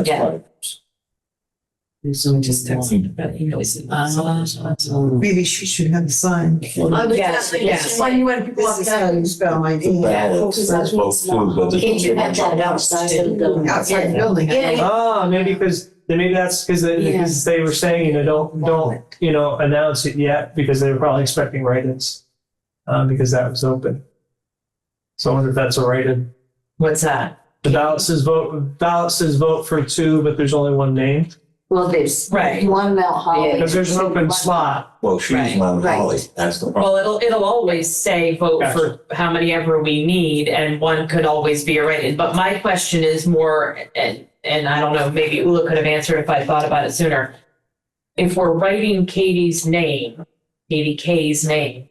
Yeah. So just texting. maybe she should have the sign. Yes. When you want people to how you spell my name. Can't you have that outside of the? Outside the building. Maybe that's because they were saying, don't announce it yet because they were probably expecting write-ins, because that was open. So I wonder if that's a write-in. What's that? The ballot says vote for two, but there's only one name Well, there's Right. one Mount Holly. because there's an open slot. Well, she's Mount Holly, that's the problem. Well, it'll always say vote Gotcha. for how many ever we need, and one could always be a write-in. But my question is more, and I don't know, maybe Ula could have answered if I thought about it sooner. If we're writing Katie Kay's name,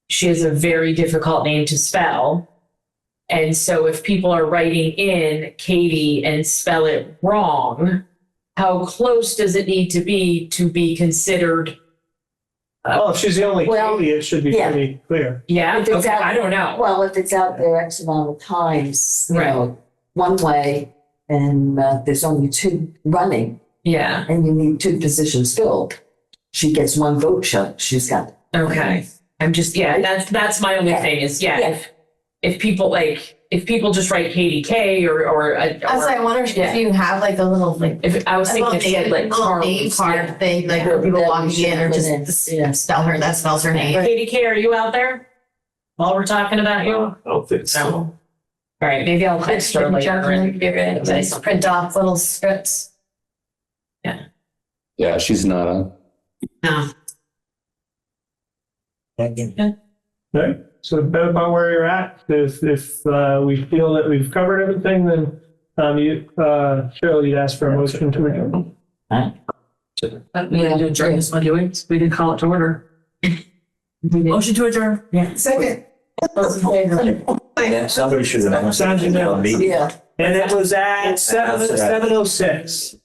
she has a very difficult name to spell. And so if people are writing in Katie and spell it wrong, how close does it need to be considered? Well, if she's the only Well, Katie, it should be yeah. pretty clear. Yeah, If it's okay, out- I don't know. Well, if it's out there X amount of times, Right. one way, and there's only two running, Yeah, and you need two positions filled, she gets one vote shot. She's got. okay. I'm just, that's my only thing is, if people just write Katie K or I was like, I wonder if you have like a little like. if I was thinking she had like little name card thing, like for people walking in or just spell her, that spells her name. Katie K, are you out there? While we're talking about you? I don't think so. No. All right, maybe I'll text her later and give it. Just print off little scripts. Yeah, she's not on. No. Okay, so about where you're at, if we feel that we've covered everything, then Cheryl, you'd ask for a motion to adjourn. We didn't adjourn this one, do we? We didn't call it to order. Motion to adjourn. Second. Somebody should have announced. Sounds unanimous. Yeah. And it was at 7:06.